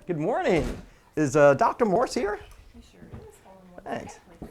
Good morning. Is Dr. Morse here? He sure is. Hold on one Thanks. second, please.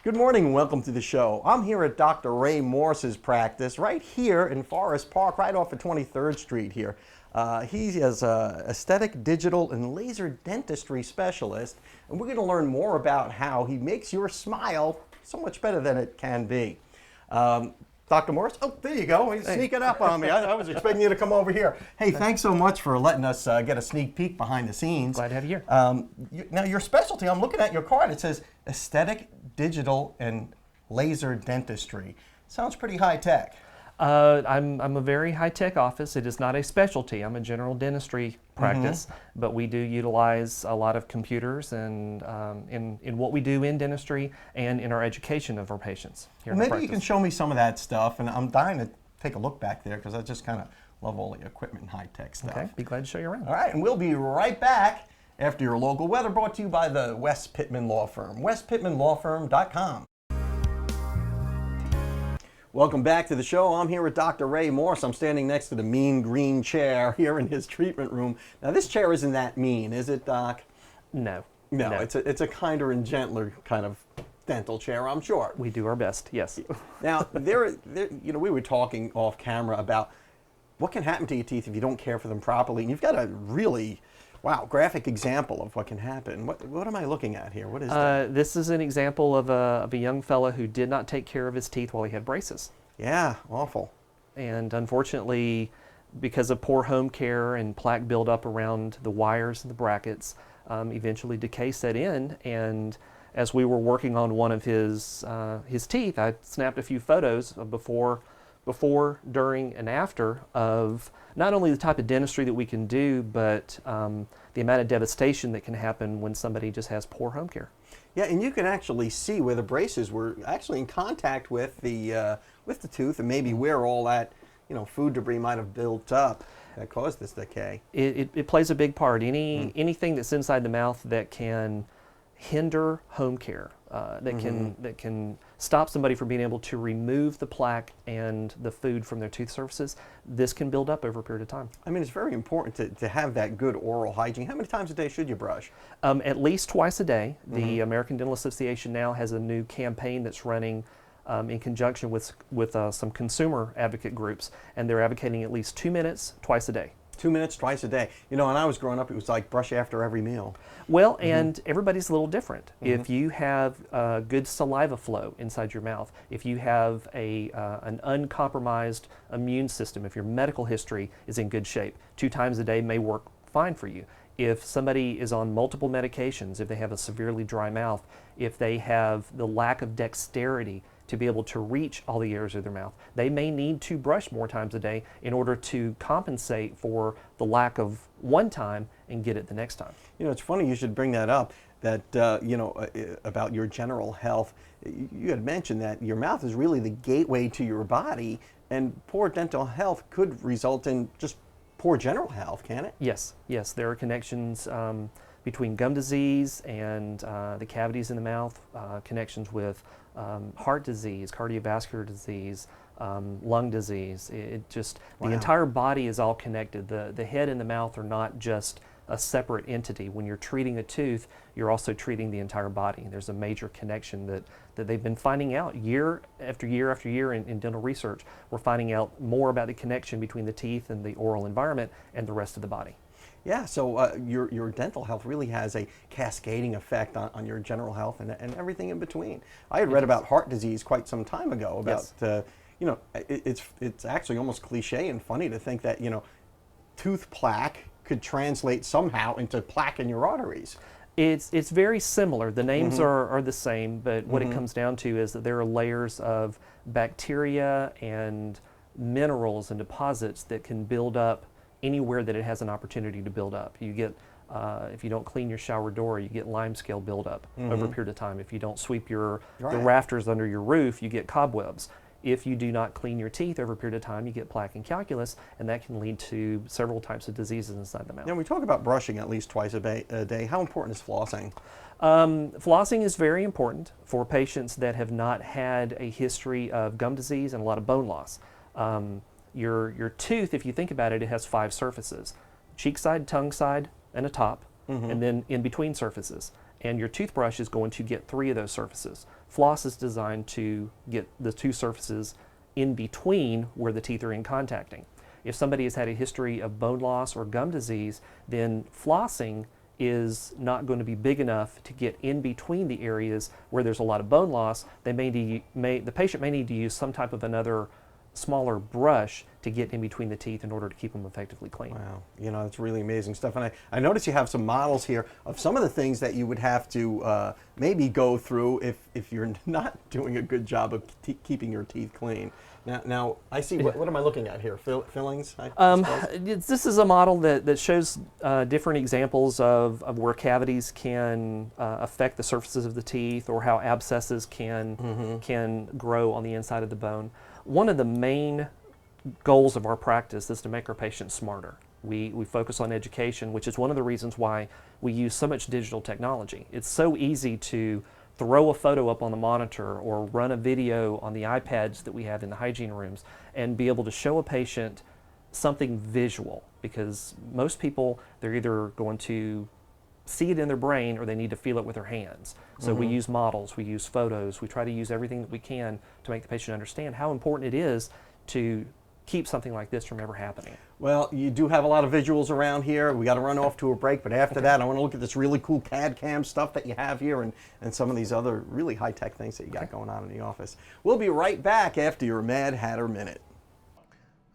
Good morning and welcome to the show. I'm here at Dr. Ray Morse's practice right here in Forest Park, right off of 23rd Street here. He is an aesthetic, digital, and laser dentistry specialist, and we're going to learn more about how he makes your smile so much better than it can be. Dr. Morse, oh, there you go. He's sneaking up on me. I was expecting you to come over here. Hey, thanks so much for letting us get a sneak peek behind the scenes. Glad to have you here. Now, your specialty, I'm looking at your card, it says aesthetic, digital, and laser dentistry. Sounds pretty high tech. I'm a very high-tech office. It is not a specialty. I'm a general dentistry practice, but we do utilize a lot of computers and in what we do in dentistry and in our education of our patients here in the Maybe practice. you can show me some of that stuff, and I'm dying to take a look back there because I just kind of love all the equipment and high-tech stuff. Okay, be glad to show you around. All right, and we'll be right back after your local weather, brought to you by the West Pittman Law Firm, westpittmanlawfirm.com. Welcome back to the show. I'm here with Dr. Ray Morse. I'm standing next to the mean green chair here in his treatment room. Now, this chair isn't that mean, is it, Doc? No. No, it's a kinder and gentler kind of dental chair, I'm sure. We do our best, yes. Now, we were talking off camera about what can happen to your teeth if you don't care for them properly. And you've got a really, graphic example of what can happen. What am I looking at here? What is that? This is an example of a young fella who did not take care of his teeth while he had braces. Yeah, awful. And unfortunately, because of poor home care and plaque buildup around the wires and the brackets, eventually decay set in. And as we were working on one of his teeth, I snapped a few photos of before, during, and after of not only the type of dentistry that we can do, but the amount of devastation that can happen when somebody just has poor home care. Yeah, and you can actually see where the braces were actually in contact with the tooth, and maybe where all that food debris might have built up that caused this decay. It plays a big part. Anything that's inside the mouth that can hinder home care, that can stop somebody from being able to remove the plaque and the food from their tooth surfaces, this can build up over a period of time. I mean, it's very important to have that good oral hygiene. How many times a day should you brush? At least twice a day. The American Dental Association now has a new campaign that's running in conjunction with some consumer advocate groups, and they're advocating at least 2 minutes twice a day. 2 minutes twice a day. When I was growing up, it was like brush after every meal. Well, and everybody's a little different. If you have good saliva flow inside your mouth, if you have an uncompromised immune system, if your medical history is in good shape, 2 times a day may work fine for you. If somebody is on multiple medications, if they have a severely dry mouth, if they have the lack of dexterity to be able to reach all the areas of their mouth, they may need to brush more times a day in order to compensate for the lack of one time and get it the next time. It's funny you should bring that up, that, about your general health. You had mentioned that your mouth is really the gateway to your body, and poor dental health could result in just poor general health, can it? Yes, there are connections between gum disease and the cavities in the mouth, connections with heart disease, cardiovascular disease, lung disease. The entire body is all connected. The head and the mouth are not just a separate entity. When you're treating a tooth, you're also treating the entire body. There's a major connection that they've been finding out year after year after year in dental research. We're finding out more about the connection between the teeth and the oral environment and the rest of the body. Yeah, so your dental health really has a cascading effect on your general health and everything in between. I had read about heart disease quite some time ago about, it's actually almost cliche and funny to think that, tooth plaque could translate somehow into plaque in your arteries. It's very similar. The names are the same, but what it comes down to is that there are layers of bacteria and minerals and deposits that can build up anywhere that it has an opportunity to build up. You get, if you don't clean your shower door, you get limescale buildup over a period of time. If you don't sweep the rafters under your roof, you get cobwebs. If you do not clean your teeth over a period of time, you get plaque and calculus, and that can lead to several types of diseases inside the mouth. Now, we talk about brushing at least twice a day. How important is flossing? Flossing is very important for patients that have not had a history of gum disease and a lot of bone loss. Your tooth, if you think about it, it has 5 surfaces: cheek side, tongue side, and a top. and then in between surfaces. And your toothbrush is going to get 3 of those surfaces. Floss is designed to get the 2 surfaces in between where the teeth are in contacting. If somebody has had a history of bone loss or gum disease, then flossing is not going to be big enough to get in between the areas where there's a lot of bone loss. The patient may need to use some type of another smaller brush to get in between the teeth in order to keep them effectively clean. Wow, you know, it's really amazing stuff. And I notice you have some models here of some of the things that you would have to maybe go through if you're not doing a good job of keeping your teeth clean. Now I see, what am I looking at here? Fillings? This is a model that shows different examples of where cavities can affect the surfaces of the teeth, or how abscesses can grow on the inside of the bone. One of the main goals of our practice is to make our patients smarter. We focus on education, which is one of the reasons why we use so much digital technology. It's so easy to throw a photo up on the monitor or run a video on the iPads that we have in the hygiene rooms and be able to show a patient something visual, because most people, they're either going to see it in their brain or they need to feel it with their hands. So we use models, we use photos, we try to use everything that we can to make the patient understand how important it is to keep something like this from ever happening. Well, you do have a lot of visuals around here. We got to run off to a break, but after that, I want to look at this really cool CAD CAM stuff that you have here, and some of these other really high-tech things that you got going on in the office. We'll be right back after your Mad Hatter Minute.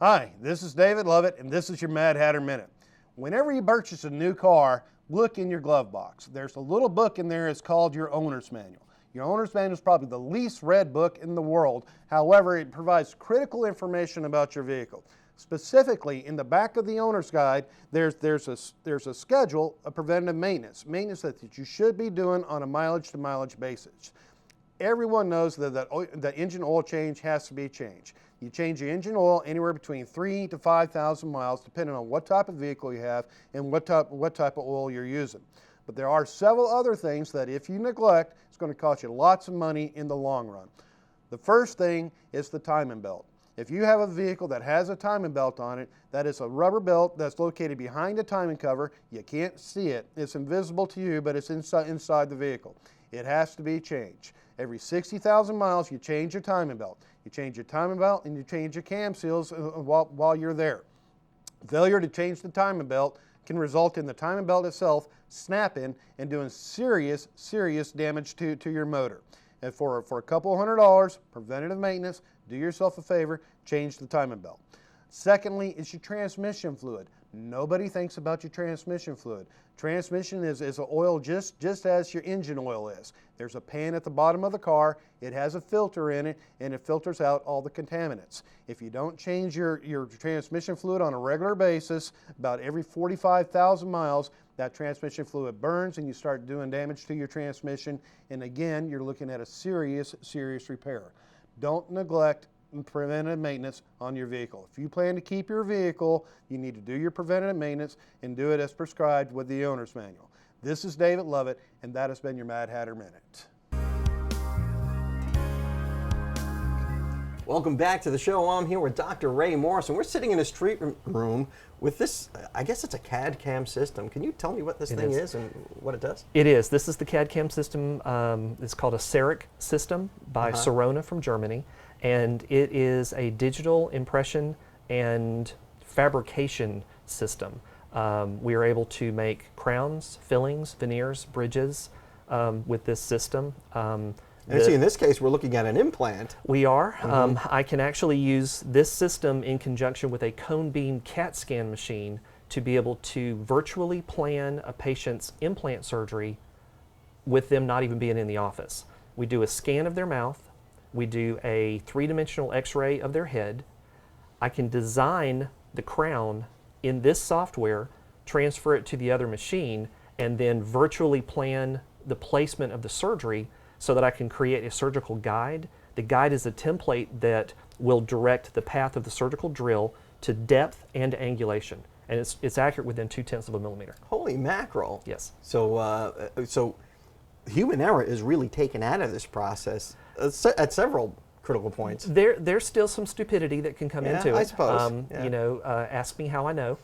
Hi, this is David Lovett, and this is your Mad Hatter Minute. Whenever you purchase a new car, look in your glove box. There's a little book in there. It's called your owner's manual. Your owner's manual is probably the least read book in the world. However, it provides critical information about your vehicle. Specifically, in the back of the owner's guide, there's a schedule of preventative maintenance that you should be doing on a mileage-to-mileage basis. Everyone knows that the engine oil change has to be changed. You change your engine oil anywhere between 3,000 to 5,000 miles, depending on what type of vehicle you have and what type of oil you're using. But there are several other things that if you neglect, it's going to cost you lots of money in the long run. The first thing is the timing belt. If you have a vehicle that has a timing belt on it, that is a rubber belt that's located behind the timing cover. You can't see it. It's invisible to you, but it's inside the vehicle. It has to be changed. Every 60,000 miles, you change your timing belt. You change your timing belt and you change your cam seals while you're there. Failure to change the timing belt can result in the timing belt itself snapping and doing serious damage to your motor. And for a couple $100, preventative maintenance, do yourself a favor, change the timing belt. Secondly, is your transmission fluid. Nobody thinks about your transmission fluid. Transmission is an oil just as your engine oil is. There's a pan at the bottom of the car, it has a filter in it, and it filters out all the contaminants. If you don't change your transmission fluid on a regular basis, about every 45,000 miles, that transmission fluid burns and you start doing damage to your transmission, and again, you're looking at a serious repair. Don't neglect preventive maintenance on your vehicle. If you plan to keep your vehicle, you need to do your preventative maintenance and do it as prescribed with the owner's manual. This is David Lovett, and that has been your Mad Hatter Minute. Welcome back to the show. I'm here with Dr. Ray Morrison. We're sitting in his treatment room with this, I guess it's a CAD CAM system. Can you tell me what this thing is and what it does? It is. This is the CAD CAM system. It's called a CEREC system by Sirona from Germany. And it is a digital impression and fabrication system. We are able to make crowns, fillings, veneers, bridges with this system. And see, in this case, we're looking at an implant. We are. I can actually use this system in conjunction with a cone beam CAT scan machine to be able to virtually plan a patient's implant surgery with them not even being in the office. We do a scan of their mouth. We do a three-dimensional x-ray of their head. I can design the crown in this software, transfer it to the other machine, and then virtually plan the placement of the surgery so that I can create a surgical guide. The guide is a template that will direct the path of the surgical drill to depth and angulation. And it's accurate within 0.2 of a millimeter. Holy mackerel. Yes. So human error is really taken out of this process at several critical points? There's still some stupidity that can come Yeah, into it. I suppose. You know, ask me how I know.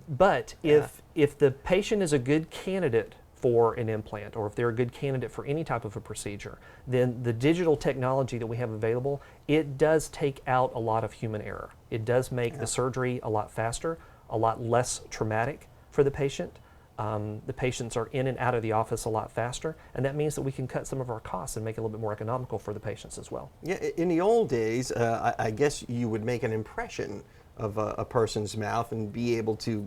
But if the patient is a good candidate for an implant, or if they're a good candidate for any type of a procedure, then the digital technology that we have available, it does take out a lot of human error. It does make the surgery a lot faster, a lot less traumatic for the patient. The patients are in and out of the office a lot faster, and that means that we can cut some of our costs and make it a little bit more economical for the patients as well. Yeah, in the old days, I guess you would make an impression of a person's mouth and be able to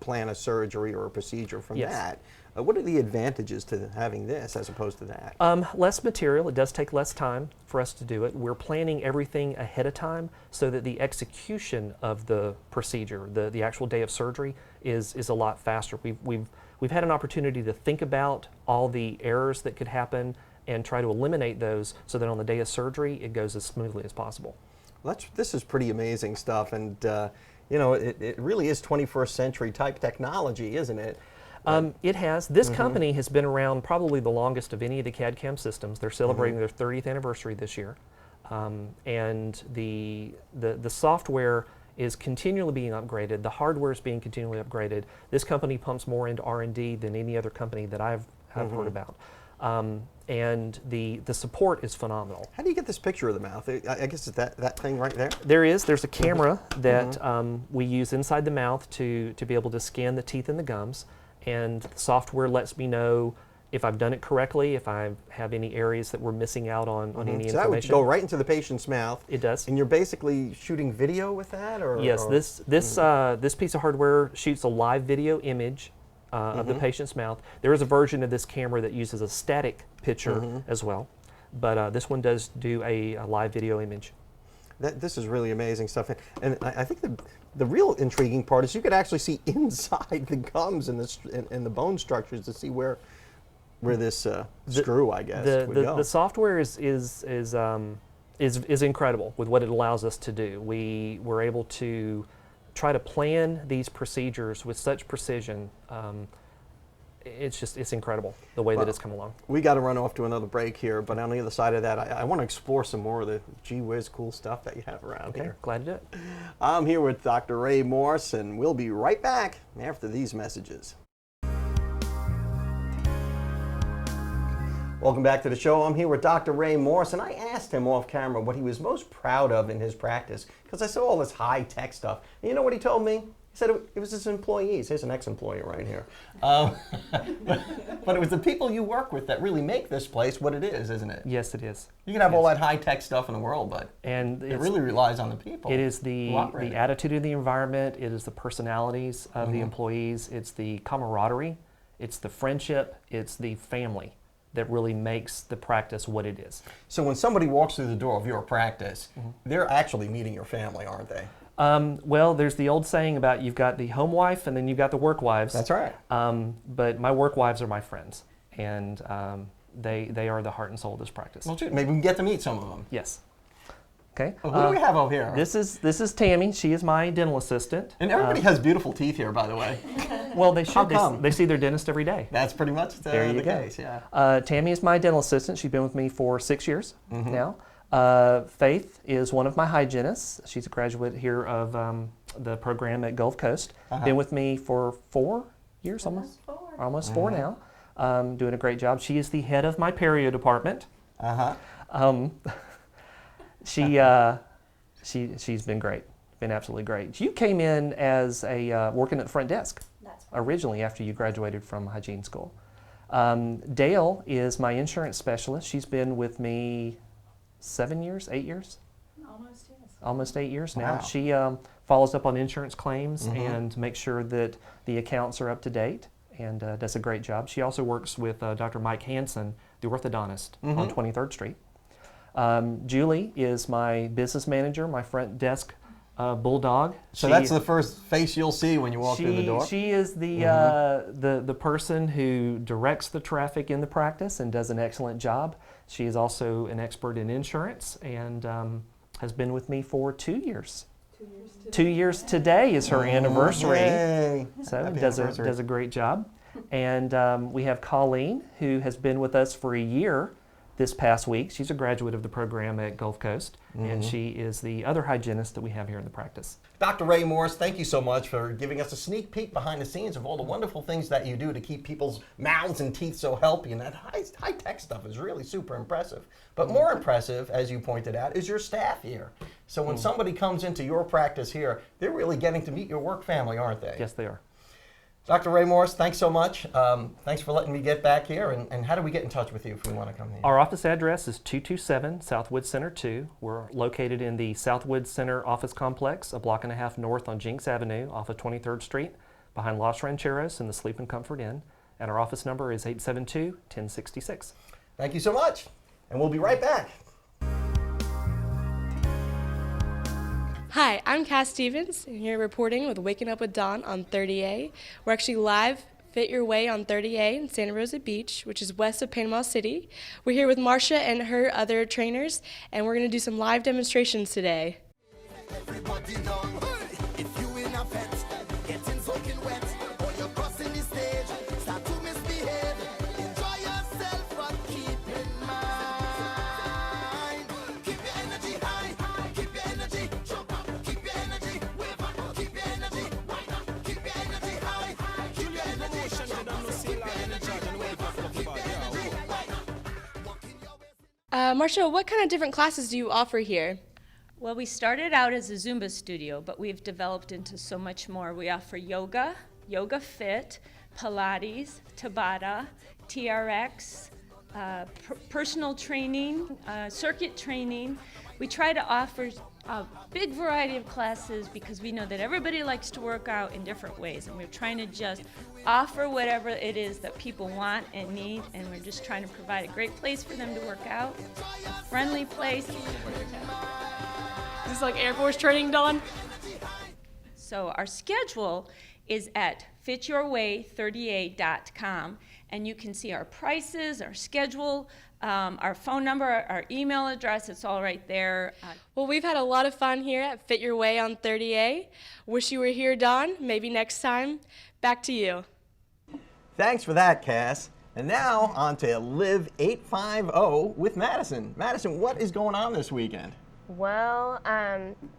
plan a surgery or a procedure from that. What are the advantages to having this as opposed to that? Less material. It does take less time for us to do it. We're planning everything ahead of time so that the execution of the procedure, the actual day of surgery, is a lot faster. We've had an opportunity to think about all the errors that could happen and try to eliminate those so that on the day of surgery it goes as smoothly as possible. Well, this is pretty amazing stuff, and you know, it really is 21st century type technology, isn't it? It has. This company has been around probably the longest of any of the CAD/CAM systems. They're celebrating their 30th anniversary this year, and the software is continually being upgraded. The hardware is being continually upgraded. This company pumps more into R&D than any other company that I've heard about. And the support is phenomenal. How do you get this picture of the mouth? I guess it's that thing right there? There's a camera that we use inside the mouth to be able to scan the teeth and the gums, and the software lets me know if I've done it correctly, if I have any areas that we're missing out on any So that would information. go right into the patient's mouth. It does. And you're basically shooting video with that, or? Yes, or? this piece of hardware shoots a live video image of the patient's mouth. There is a version of this camera that uses a static picture as well, but this one does do a live video image. This is really amazing stuff, and I think the real intriguing part is you could actually see inside the gums and the bone structures to see where this screw, I guess, would go. The software is incredible with what it allows us to do. We're able to try to plan these procedures with such precision. It's incredible the way that it's come along. We got to run off to another break here, but on the other side of that, I want to explore some more of the gee whiz cool stuff that you have around here. Glad to do it. I'm here with Dr. Ray Morse, and we'll be right back after these messages. Welcome back to the show. I'm here with Dr. Ray Morse, and I asked him off camera what he was most proud of in his practice, because I saw all this high-tech stuff. And you know what he told me? He said it was his employees. Here's an ex-employee right here. But it was the people you work with that really make this place what it is, isn't it? Yes, it is. You can have all that high-tech stuff in the world, but And it really relies on the people. It is the who operate it. attitude of the environment. It is the personalities of the employees. It's the camaraderie. It's the friendship. It's the family that really makes the practice what it is. So when somebody walks through the door of your practice, they're actually meeting your family, aren't they? Well, there's the old saying about you've got the home wife and then you've got the work wives. That's right. But my work wives are my friends, and they are the heart and soul of this practice. Well, maybe we can get to meet some of them. Yes. Okay. Well, who do we have over here? This is Tammy. She is my dental assistant. And everybody has beautiful teeth here, by the way. Well, they should. How come? They see their dentist every day. That's pretty much the case, yeah. Tammy is my dental assistant. She's been with me for 6 years now. Faith is one of my hygienists. She's a graduate here of the program at Gulf Coast. Been with me for 4 years, almost four now. Doing a great job. She is the head of my perio department. She's been great. Been absolutely great. You came in as a working at the front desk. That's right. Originally after you graduated from hygiene school. Dale is my insurance specialist. She's been with me 7 years, 8 years? Almost, yes. Almost 8 years now. Wow. She follows up on insurance claims and makes sure that the accounts are up to date, and does a great job. She also works with Dr. Mike Hansen, the orthodontist, on 23rd Street. Julie is my business manager, my front desk bulldog. So that's the first face you'll see when you walk through the door? She is the person who directs the traffic in the practice and does an excellent job. She is also an expert in insurance and has been with me for 2 years. 2 years today. 2 years today is her anniversary. Yay. So Happy does anniversary. a great job. And we have Colleen, who has been with us for a year. this past week. She's a graduate of the program at Gulf Coast, and she is the other hygienist that we have here in the practice. Dr. Ray Morris, thank you so much for giving us a sneak peek behind the scenes of all the wonderful things that you do to keep people's mouths and teeth so healthy. And that high-tech stuff is really super impressive. But more impressive, as you pointed out, is your staff here. So when somebody comes into your practice here, they're really getting to meet your work family, aren't they? Yes, they are. Dr. Ray Morris, thanks so much. Thanks for letting me get back here. And how do we get in touch with you if we want to come here? Our office address is 227 Southwood Center 2. We're located in the Southwood Center office complex, a block and a half north on Jinks Avenue off of 23rd Street, behind Los Rancheros and the Sleep and Comfort Inn. And our office number is 872-1066. Thank you so much. And we'll be right back. Hi, I'm Cass Stevens, and here reporting with Waking Up with Don on 30A. We're actually live Fit Your Way on 30A in Santa Rosa Beach, which is west of Panama City. We're here with Marcia and her other trainers, and we're going to do some live demonstrations today. Everybody know, if you in a vet, getting soaking wet, or you're crossing the stage, start to misbehave. Enjoy yourself, but keep in mind. Keep your energy high, keep your energy jump up, keep your energy wave up, keep your energy wind up, keep your energy high, keep your energy jump up, keep your energy wave up, keep your energy wind up. Marcia, what kind of different classes do you offer here? Well, we started out as a Zumba studio, but we've developed into so much more. We offer yoga, yoga fit, Pilates, Tabata, TRX, personal training, circuit training. We try to offer a big variety of classes because we know that everybody likes to work out in different ways, and we're trying to just offer whatever it is that people want and need, and we're just trying to provide a great place for them to work out, a friendly place. Is this like Air Force training, Don? So our schedule is at fityourway38.com, and you can see our prices, our schedule, our phone number, our email address. It's all right there. Well, we've had a lot of fun here at Fit Your Way on 30A. Wish you were here, Don. Maybe next time. Back to you. Thanks for that, Cass. And now on to Live 850 with Madison. Madison, what is going on this weekend? Well,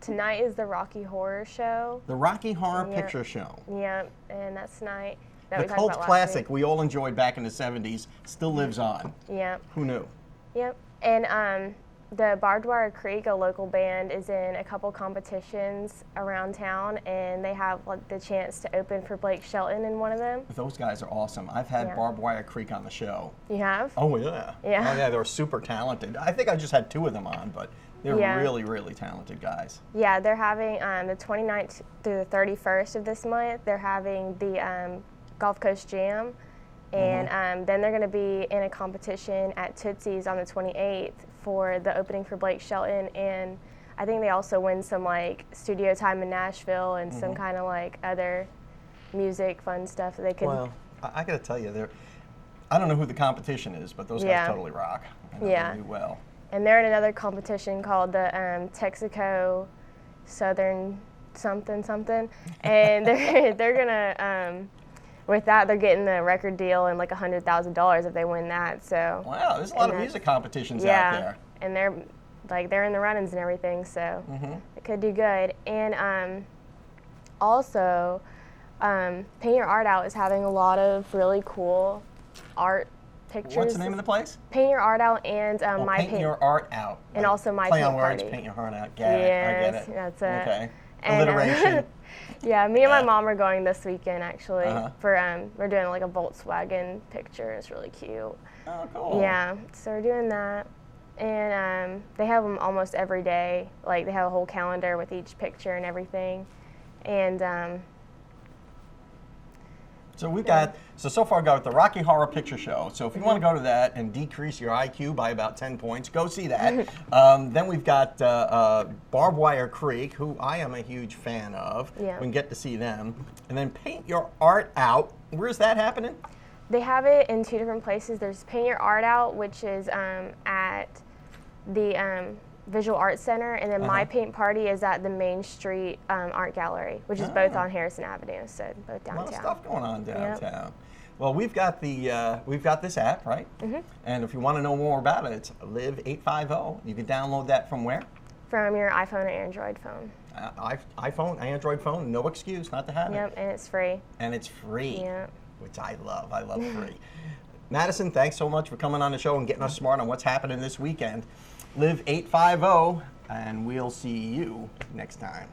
tonight is the Rocky Horror Show. The Rocky Horror Yep. Picture Show. Yep, and that's tonight. That The we talked cult about last classic week. we all enjoyed back in the 70s still lives on. Yep, Who knew? yep. And the Barbed Wire Creek, a local band, is in a couple competitions around town, and they have like the chance to open for Blake Shelton in one of them. Those guys are awesome. I've had Yeah. Barbed Wire Creek on the show. You have? Oh, yeah. Yeah. Oh, yeah, they were super talented. I think I just had 2 of them on, but they're Yeah. really, really talented guys. Yeah, they're having the 29th through the 31st of this month. They're having the Gulf Coast Jam, and then they're going to be in a competition at Tootsie's on the 28th for the opening for Blake Shelton, and I think they also win some like studio time in Nashville and some kind of like other music fun stuff that they could. Well, I got to tell you, I don't know who the competition is, but those guys Yeah. totally rock. I know Yeah. they do well. And they're in another competition called the Texaco Southern something, and they're gonna. With that, they're getting the record deal and like $100,000 if they win that. So Wow, there's a lot of And music competitions yeah, out there. and they're in the run-ins and everything, so it could do good. And also, Paint Your Art Out is having a lot of really cool art pictures. What's the name of the place? Paint Your Art Out and My Paint Your Art Out. and Like, also My play Paint on words, Party. Paint Your Heart Out. Get it. I get Yes, it. that's it. Okay. And, Alliteration. yeah, me and my Yeah. mom are going this weekend actually Uh-huh. for we're doing like a Volkswagen picture. It's really cute. Oh, cool. Yeah, so we're doing that, and they have them almost every day. Like they have a whole calendar with each picture and everything, and So we've got, so far got the Rocky Horror Picture Show. So if you want to go to that and decrease your IQ by about 10 points, go see that. Then we've got Barbed Wire Creek, who I am a huge fan of. Yeah. We can get to see them. And then Paint Your Art Out. Where's that happening? they have it in 2 different places. There's Paint Your Art Out, which is at the Visual Arts Center, and then My Paint Party is at the Main Street Art Gallery, which is both on Harrison Avenue, so both A lot downtown. of stuff going on downtown. Well, we've got this app, right? Mm-hmm. And if you want to know more about it, it's Live 850. You can download that from where? From your iPhone or Android phone. iPhone, Android phone, no excuse not to have it. Yep, and it's free. And it's free, Yep. which I love. I love free. Madison, thanks so much for coming on the show and getting us smart on what's happening this weekend. Live 850, and we'll see you next time.